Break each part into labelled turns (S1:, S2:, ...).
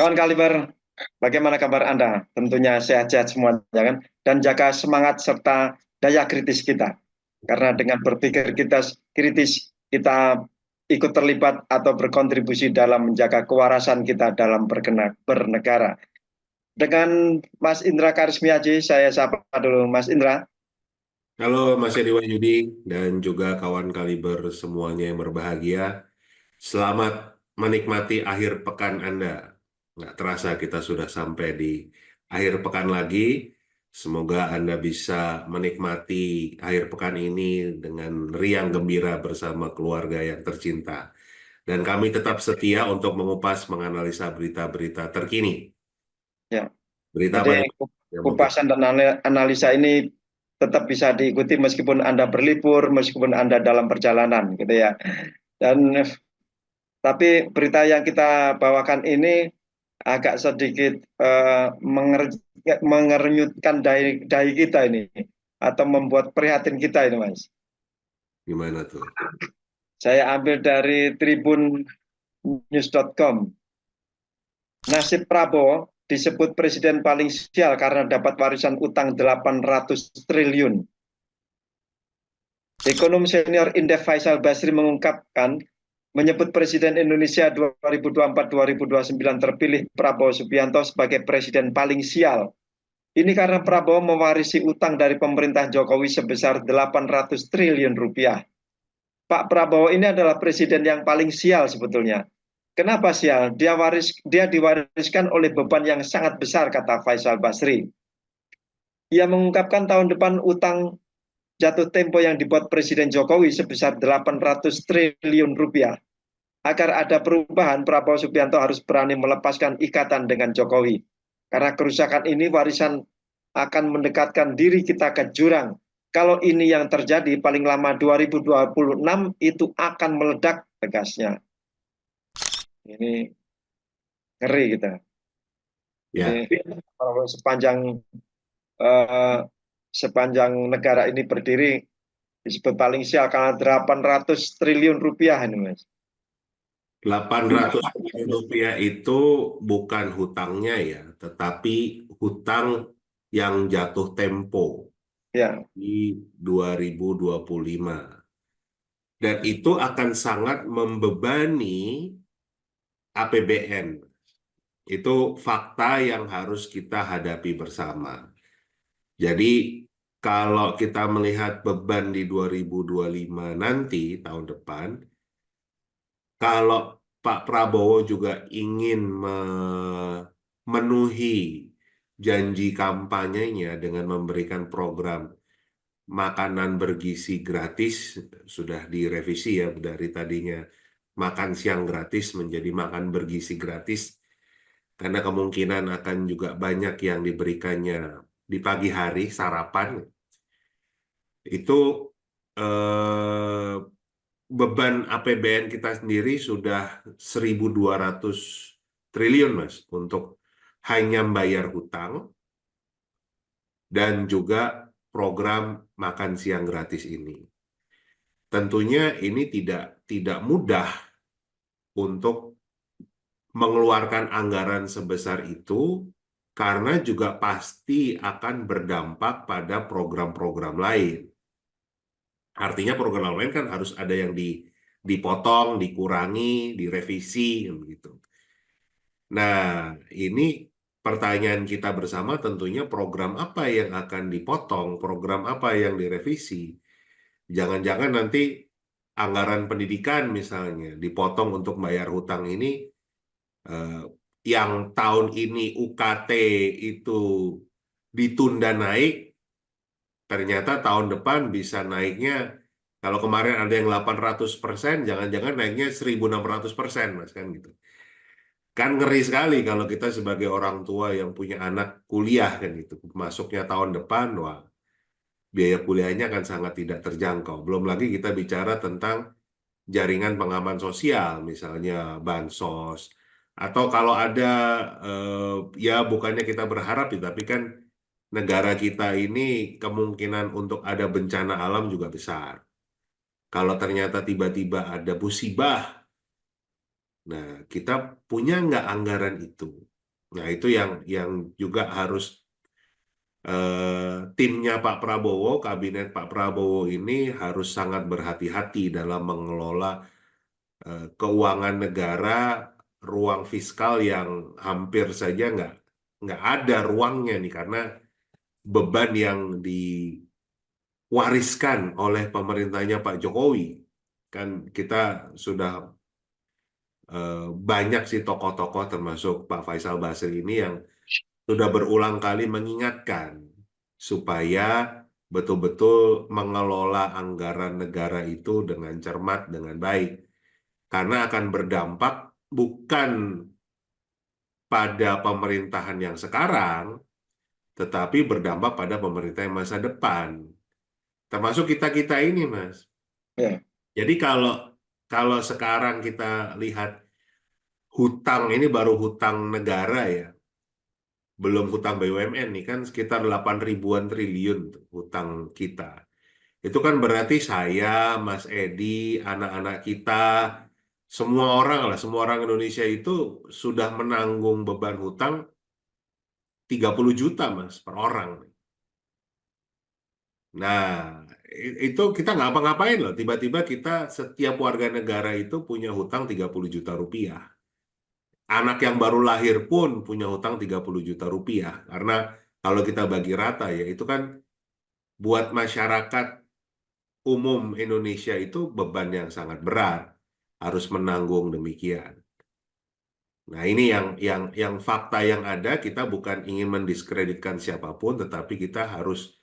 S1: Kawan Kaliber, bagaimana kabar Anda? Tentunya sehat-sehat semuanya kan? Dan jaga semangat serta daya kritis kita. Karena dengan berpikir kita kritis, kita ikut terlibat atau berkontribusi dalam menjaga kewarasan kita dalam bernegara. Dengan Mas Indra Karismiaji, saya sapa dulu Mas Indra.
S2: Halo Mas Edi Wahyudi dan juga kawan kaliber semuanya yang berbahagia. Selamat menikmati akhir pekan Anda. Nggak terasa kita sudah sampai di akhir pekan lagi. Semoga Anda bisa menikmati akhir pekan ini dengan riang gembira bersama keluarga yang tercinta. Dan kami tetap setia untuk mengupas, menganalisa berita-berita terkini.
S1: Ya,
S2: Berita apa
S1: jadi
S2: nih yang penting?
S1: kupasan dan analisa ini tetap bisa diikuti meskipun Anda berlibur, meskipun Anda dalam perjalanan, gitu ya. Dan tapi berita yang kita bawakan ini agak sedikit mengerenyutkan dahi kita ini, atau membuat prihatin kita ini, Mas.
S2: Gimana tuh?
S1: Saya ambil dari tribunnews.com. Nasib Prabowo disebut presiden paling sial karena dapat warisan utang 800 triliun. Ekonom senior Indef Faisal Basri mengungkapkan, menyebut Presiden Indonesia 2024-2029 terpilih Prabowo Subianto sebagai presiden paling sial. Ini karena Prabowo mewarisi utang dari pemerintah Jokowi sebesar 800 triliun rupiah. Pak Prabowo ini adalah presiden yang paling sial sebetulnya. Kenapa sial? Dia diwariskan oleh beban yang sangat besar, kata Faisal Basri. Ia mengungkapkan tahun depan utang jatuh tempo yang dibuat Presiden Jokowi sebesar 800 triliun rupiah. Agar ada perubahan, Prabowo Subianto harus berani melepaskan ikatan dengan Jokowi. Karena kerusakan ini warisan akan mendekatkan diri kita ke jurang. Kalau ini yang terjadi, paling lama 2026 itu akan meledak, tegasnya. Ini ngeri kita. Ini
S2: Ya.
S1: kalau eh, sepanjang negara ini berdiri disebut paling sial karena 800 triliun rupiah ini, Mas.
S2: 800 triliun rupiah itu bukan hutangnya ya, tetapi hutang yang jatuh tempo
S1: Ya,
S2: di 2025. Dan itu akan sangat membebani APBN. Itu fakta yang harus kita hadapi bersama. Jadi kalau kita melihat beban di 2025 nanti, tahun depan, kalau Pak Prabowo juga ingin memenuhi janji kampanyenya dengan memberikan program makanan bergizi gratis, sudah direvisi ya dari tadinya makan siang gratis menjadi makan bergizi gratis, karena kemungkinan akan juga banyak yang diberikannya di pagi hari, sarapan. Itu eh, beban APBN kita sendiri sudah 1.200 triliun, Mas, untuk hanya membayar hutang dan juga program makan siang gratis ini. Tentunya ini tidak tidak mudah untuk mengeluarkan anggaran sebesar itu karena juga pasti akan berdampak pada program-program lain. Artinya program lain kan harus ada yang dipotong, dikurangi, direvisi, gitu. Nah, ini pertanyaan kita bersama tentunya program apa yang akan dipotong, program apa yang direvisi. Jangan-jangan nanti anggaran pendidikan misalnya dipotong untuk bayar hutang ini, eh, yang tahun ini UKT itu ditunda naik, ternyata tahun depan bisa naiknya, kalau kemarin ada yang 800%, jangan-jangan naiknya 1.600%, Mas, kan gitu. Kan ngeri sekali kalau kita sebagai orang tua yang punya anak kuliah kan gitu. Masuknya tahun depan, wah, biaya kuliahnya akan sangat tidak terjangkau. Belum lagi kita bicara tentang jaringan pengaman sosial, misalnya bansos, atau kalau ada, ya bukannya kita berharap ya, tapi kan negara kita ini kemungkinan untuk ada bencana alam juga besar. Kalau ternyata tiba-tiba ada musibah, nah kita punya nggak anggaran itu? Nah, itu yang juga harus timnya Pak Prabowo, kabinet Pak Prabowo ini harus sangat berhati-hati dalam mengelola keuangan negara, ruang fiskal yang hampir saja nggak ada ruangnya nih karena beban yang diwariskan oleh pemerintahnya Pak Jokowi. Kan kita sudah banyak sih tokoh-tokoh termasuk Pak Faisal Basri ini yang sudah berulang kali mengingatkan supaya betul-betul mengelola anggaran negara itu dengan cermat, dengan baik. Karena akan berdampak bukan pada pemerintahan yang sekarang, tetapi berdampak pada pemerintahan masa depan. Termasuk kita-kita ini, Mas.
S1: Ya,
S2: Jadi kalau kalau sekarang kita lihat hutang ini baru hutang negara ya, belum hutang BUMN nih kan sekitar 8 ribuan triliun tuh hutang kita. Itu kan berarti saya, Mas Edi, anak-anak kita, semua orang lah, semua orang Indonesia itu sudah menanggung beban hutang 30 juta Mas per orang. Nah, itu kita nggak apa-ngapain loh. Tiba-tiba kita setiap warga negara itu punya hutang 30 juta rupiah. Anak yang baru lahir pun punya hutang 30 juta rupiah. Karena kalau kita bagi rata ya, itu kan buat masyarakat umum Indonesia itu beban yang sangat berat. Harus menanggung demikian. Nah, ini yang fakta yang ada, kita bukan ingin mendiskreditkan siapapun, tetapi kita harus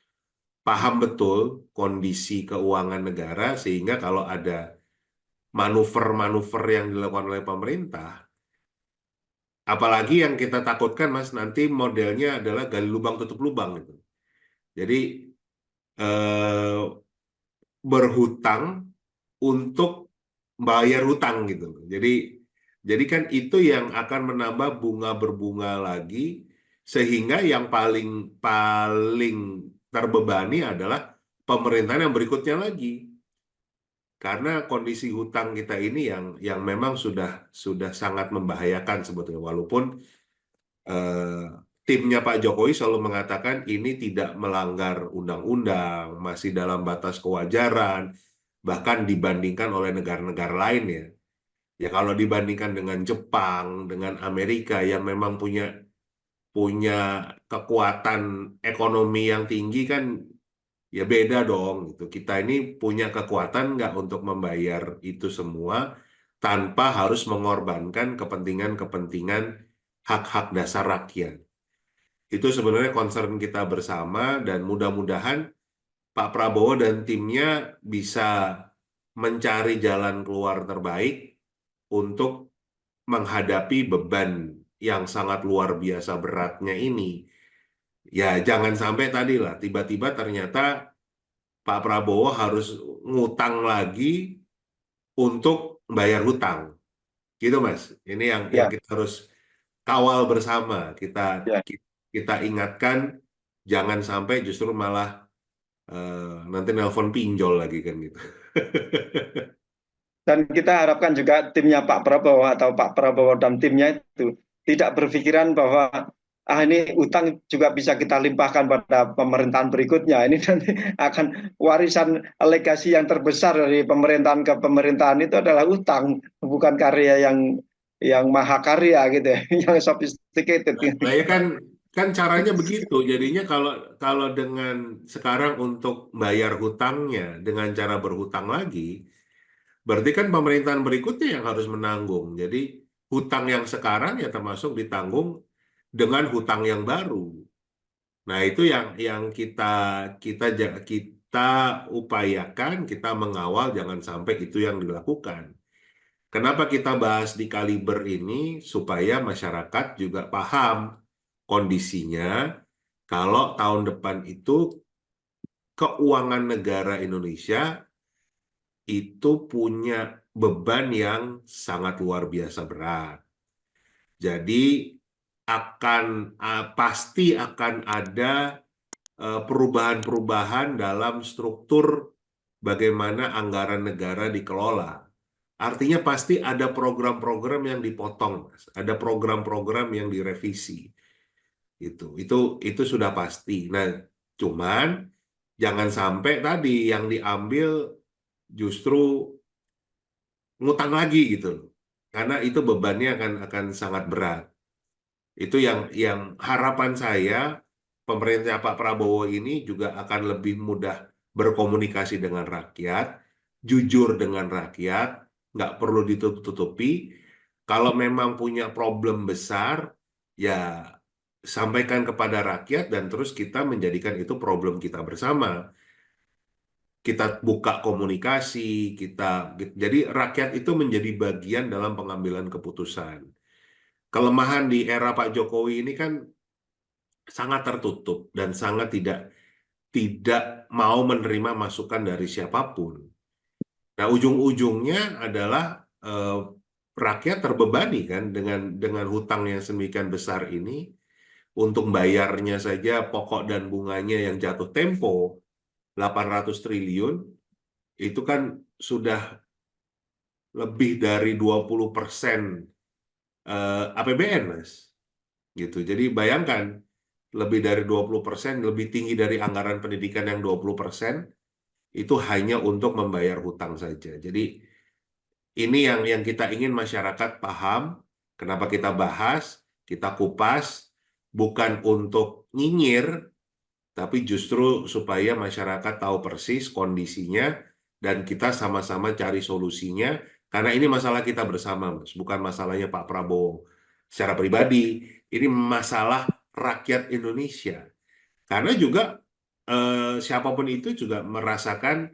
S2: paham betul kondisi keuangan negara sehingga kalau ada manuver-manuver yang dilakukan oleh pemerintah, apalagi yang kita takutkan Mas nanti modelnya adalah gali lubang tutup lubang gitu. Jadi eh, berhutang untuk bayar hutang gitu. Jadi kan itu yang akan menambah bunga berbunga lagi sehingga yang paling paling terbebani adalah pemerintahan yang berikutnya lagi. Karena kondisi hutang kita ini yang memang sudah sangat membahayakan sebetulnya walaupun eh, timnya Pak Jokowi selalu mengatakan ini tidak melanggar undang-undang, masih dalam batas kewajaran, bahkan dibandingkan oleh negara-negara lain ya. Ya kalau dibandingkan dengan Jepang, dengan Amerika yang memang punya punya kekuatan ekonomi yang tinggi kan ya beda dong gitu. Kita ini punya kekuatan nggak untuk membayar itu semua tanpa harus mengorbankan kepentingan-kepentingan hak-hak dasar rakyat. Itu sebenarnya concern kita bersama dan mudah-mudahan Pak Prabowo dan timnya bisa mencari jalan keluar terbaik untuk menghadapi beban yang sangat luar biasa beratnya ini. Ya, jangan sampai tadi lah, tiba-tiba ternyata Pak Prabowo harus ngutang lagi untuk bayar hutang. Gitu, Mas. Ini yang
S1: ya,
S2: kita harus kawal bersama. Kita
S1: ya.
S2: kita ingatkan jangan sampai justru malah nanti nelpon pinjol lagi kan gitu.
S1: Dan kita harapkan juga timnya Pak Prabowo atau Pak Prabowo dan timnya itu tidak berpikiran bahwa ini utang juga bisa kita limpahkan pada pemerintahan berikutnya. Ini nanti akan warisan legasi yang terbesar dari pemerintahan ke pemerintahan itu adalah utang, bukan karya yang mahakarya gitu ya, yang sophisticated.
S2: Nah, ya kan kan caranya begitu. Jadinya kalau kalau dengan sekarang untuk bayar hutangnya dengan cara berhutang lagi, berarti kan pemerintahan berikutnya yang harus menanggung. Jadi hutang yang sekarang ya termasuk ditanggung dengan hutang yang baru. Nah, itu yang kita upayakan, kita mengawal jangan sampai itu yang dilakukan. Kenapa kita bahas di kaliber ini supaya masyarakat juga paham kondisinya kalau tahun depan itu keuangan negara Indonesia itu punya beban yang sangat luar biasa berat. Jadi pasti akan ada perubahan-perubahan dalam struktur bagaimana anggaran negara dikelola. Artinya pasti ada program-program yang dipotong, Mas. Ada program-program yang direvisi. Itu sudah pasti. Nah, cuman jangan sampai tadi yang diambil justru ngutang lagi gitu loh. Karena itu bebannya akan sangat berat. Itu yang harapan saya pemerintah Pak Prabowo ini juga akan lebih mudah berkomunikasi dengan rakyat, jujur dengan rakyat, nggak perlu ditutup-tutupi. Kalau memang punya problem besar, ya sampaikan kepada rakyat dan terus kita menjadikan itu problem kita bersama. Kita buka komunikasi, jadi rakyat itu menjadi bagian dalam pengambilan keputusan. Kelemahan di era Pak Jokowi ini kan sangat tertutup dan sangat tidak tidak mau menerima masukan dari siapapun. Nah, ujung-ujungnya adalah eh, rakyat terbebani kan dengan hutang yang sedemikian besar ini untuk bayarnya saja pokok dan bunganya yang jatuh tempo 800 triliun itu kan sudah lebih dari 20% APBN, Mas. Gitu. Jadi bayangkan lebih dari 20%, lebih tinggi dari anggaran pendidikan yang 20%, itu hanya untuk membayar hutang saja. Jadi ini yang kita ingin masyarakat paham, kenapa kita bahas, kita kupas, bukan untuk nyinyir, tapi justru supaya masyarakat tahu persis kondisinya dan kita sama-sama cari solusinya, karena ini masalah kita bersama, Mas, bukan masalahnya Pak Prabowo secara pribadi, ini masalah rakyat Indonesia. Karena juga siapapun itu juga merasakan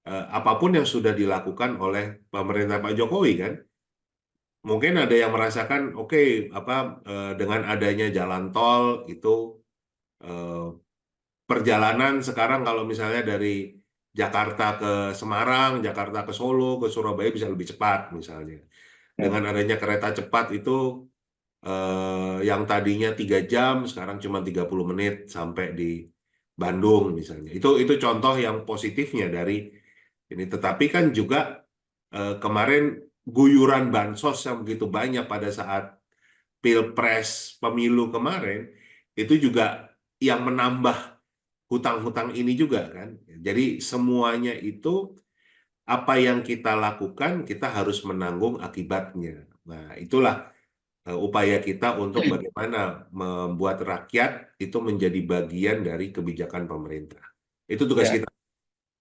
S2: apapun yang sudah dilakukan oleh pemerintah Pak Jokowi kan. Mungkin ada yang merasakan oke, apa dengan adanya jalan tol itu eh, perjalanan sekarang kalau misalnya dari Jakarta ke Semarang, Jakarta ke Solo, ke Surabaya bisa lebih cepat misalnya.
S1: Ya,
S2: Dengan adanya kereta cepat itu yang tadinya 3 jam sekarang cuma 30 menit sampai di Bandung misalnya. Itu contoh yang positifnya dari ini. Tetapi kan juga kemarin guyuran bansos yang begitu banyak pada saat Pilpres pemilu kemarin itu juga yang menambah hutang-hutang ini juga kan. Jadi semuanya itu apa yang kita lakukan kita harus menanggung akibatnya. Nah, itulah upaya kita untuk bagaimana membuat rakyat itu menjadi bagian dari kebijakan pemerintah. Itu tugas
S1: ya.
S2: kita.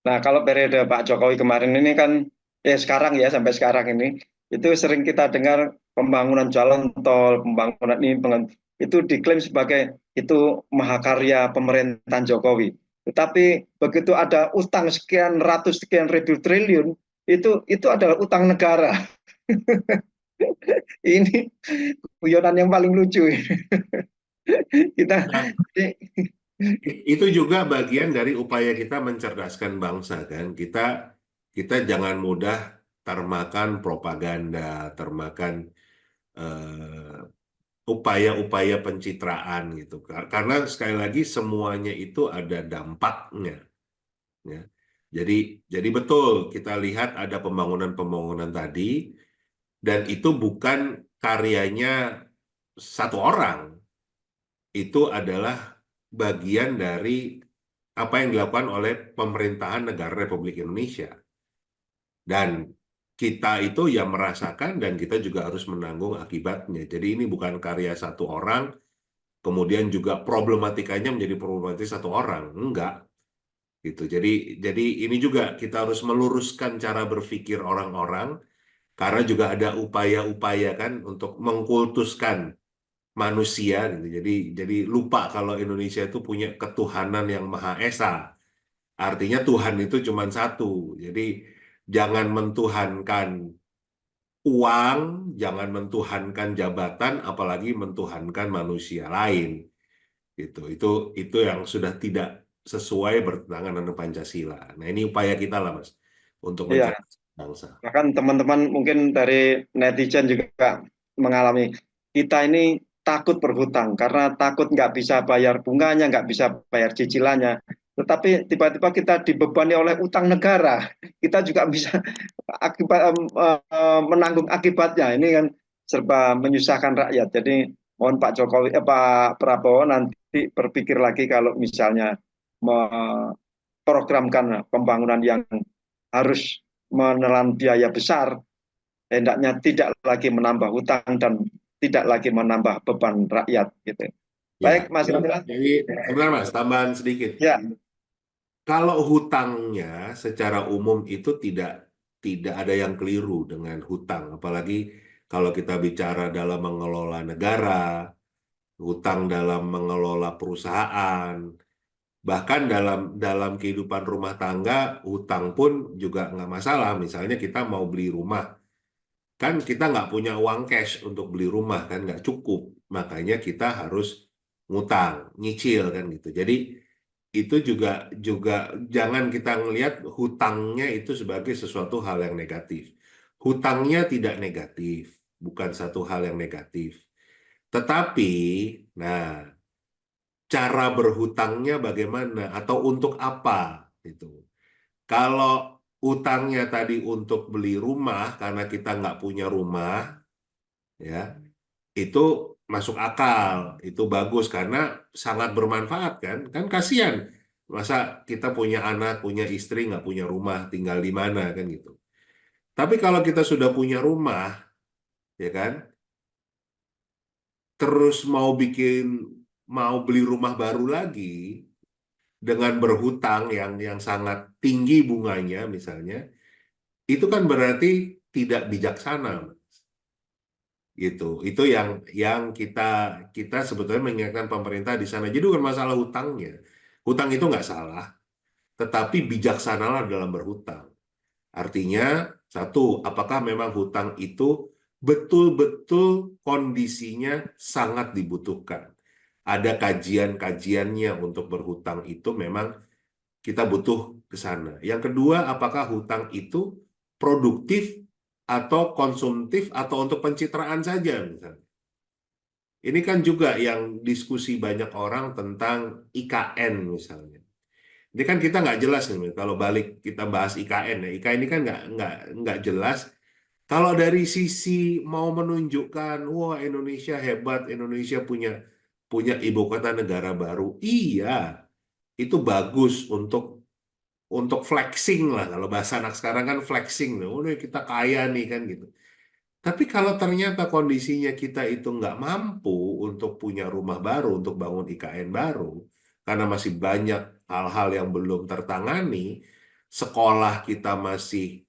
S1: Nah, kalau periode Pak Jokowi kemarin ini kan, sekarang ya sampai sekarang ini, itu sering kita dengar pembangunan jalan tol, pembangunan ini, itu diklaim sebagai itu mahakarya pemerintahan Jokowi. Tetapi begitu ada utang sekian ratus sekian ribu triliun, itu adalah utang negara. Ini guyonan yang paling lucu. Kita
S2: Nah, itu juga bagian dari upaya kita mencerdaskan bangsa kan. Kita jangan mudah termakan propaganda, termakan eh, upaya-upaya pencitraan gitu. Karena sekali lagi semuanya itu ada dampaknya. Ya. Jadi, jadi betul kita lihat ada pembangunan-pembangunan tadi dan itu bukan karyanya satu orang. Itu adalah bagian dari apa yang dilakukan oleh pemerintahan negara Republik Indonesia. Dan kita itu yang merasakan dan kita juga harus menanggung akibatnya. Jadi ini bukan karya satu orang, kemudian juga problematikanya menjadi problematik satu orang. Enggak, gitu. Jadi ini juga kita harus meluruskan cara berpikir orang-orang karena juga ada upaya-upaya kan untuk mengkultuskan manusia gitu. Jadi lupa kalau Indonesia itu punya ketuhanan yang Maha Esa. Artinya Tuhan itu cuma satu. Jadi jangan mentuhankan uang, jangan mentuhankan jabatan, apalagi mentuhankan manusia lain. Itu yang sudah tidak sesuai bertentangan dengan Pancasila. Nah, ini upaya kita lah, Mas, untuk
S1: Iya,
S2: mencerdaskan bangsa.
S1: bahkan teman-teman mungkin dari netizen juga mengalami, kita ini takut berhutang karena takut nggak bisa bayar bunganya, nggak bisa bayar cicilannya. Tetapi tiba-tiba kita dibebani oleh utang negara, kita juga bisa menanggung akibatnya. Ini kan serba menyusahkan rakyat. Jadi mohon Pak Jokowi, Pak Prabowo nanti berpikir lagi kalau misalnya memprogramkan pembangunan yang harus menelan biaya besar, hendaknya tidak lagi menambah hutang dan tidak lagi menambah beban rakyat gitu.
S2: Ya,
S1: Baik, Mas Indra.
S2: jadi sebentar Mas, tambahan sedikit.
S1: Ya,
S2: Kalau hutangnya secara umum itu tidak ada yang keliru dengan hutang, apalagi kalau kita bicara dalam mengelola negara, hutang dalam mengelola perusahaan, bahkan dalam dalam kehidupan rumah tangga, hutang pun juga nggak masalah. Misalnya kita mau beli rumah, kan kita nggak punya uang cash untuk beli rumah, kan nggak cukup. Makanya kita harus ngutang, nyicil kan gitu. Jadi itu juga juga jangan kita ngelihat hutangnya itu sebagai sesuatu hal yang negatif. Hutangnya tidak negatif, bukan satu hal yang negatif. Tetapi, nah, cara berhutangnya bagaimana atau untuk apa itu. Kalau utangnya tadi untuk beli rumah karena kita nggak punya rumah, ya itu masuk akal, itu bagus karena sangat bermanfaat kan? Kan kasihan, masa kita punya anak, punya istri nggak punya rumah, tinggal di mana kan gitu. Tapi kalau kita sudah punya rumah, ya kan, terus mau beli rumah baru lagi dengan berhutang yang sangat tinggi bunganya misalnya, itu kan berarti tidak bijaksana. Gitu. Itu yang kita kita sebetulnya mengingatkan pemerintah di sana. Jadi bukan masalah hutangnya. Hutang itu nggak salah, tetapi bijaksanalah dalam berhutang. Artinya, satu, apakah memang hutang itu betul-betul kondisinya sangat dibutuhkan? Ada kajian-kajiannya untuk berhutang itu memang kita butuh ke sana. Yang kedua, apakah hutang itu produktif atau konsumtif atau untuk pencitraan saja misalnya. Ini kan juga yang diskusi banyak orang tentang IKN misalnya. Ini kan kita nggak jelas nih kalau balik kita bahas IKN ya. IKN ini kan nggak jelas. Kalau dari sisi mau menunjukkan, wah Indonesia hebat, Indonesia punya punya ibu kota negara baru. Iya, itu bagus untuk flexing lah. Kalau bahasa anak sekarang kan flexing, oh kita kaya nih kan gitu. Tapi kalau ternyata kondisinya kita itu nggak mampu untuk punya rumah baru, untuk bangun IKN baru, karena masih banyak hal-hal yang belum tertangani, sekolah kita masih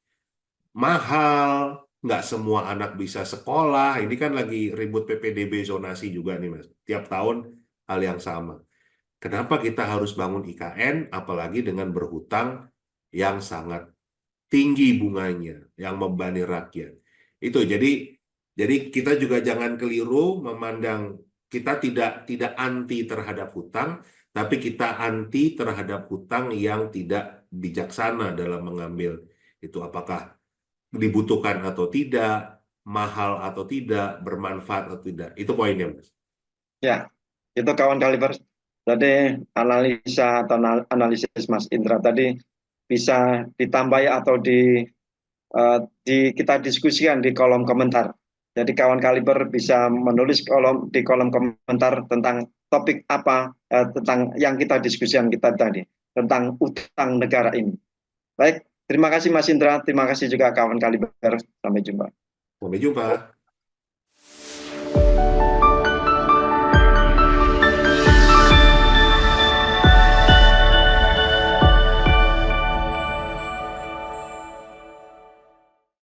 S2: mahal, nggak semua anak bisa sekolah. Ini kan lagi ribut PPDB zonasi juga nih, Mas. Tiap tahun hal yang sama. Kenapa kita harus bangun IKN, apalagi dengan berhutang yang sangat tinggi bunganya, yang membebani rakyat. Itu jadi kita juga jangan keliru memandang kita tidak anti terhadap hutang, tapi kita anti terhadap hutang yang tidak bijaksana dalam mengambil itu apakah dibutuhkan atau tidak, mahal atau tidak, bermanfaat atau tidak. Itu poinnya, Mas.
S1: ya, itu kawan Kaliber. Tadi analisa atau analisis Mas Indra tadi bisa ditambahi atau kita diskusikan di kolom komentar. Jadi kawan Kaliber bisa menulis di kolom komentar tentang topik apa, tentang yang kita diskusikan kita tadi tentang utang negara ini. Baik, terima kasih Mas Indra, terima kasih juga kawan Kaliber. Sampai jumpa.
S2: Sampai jumpa.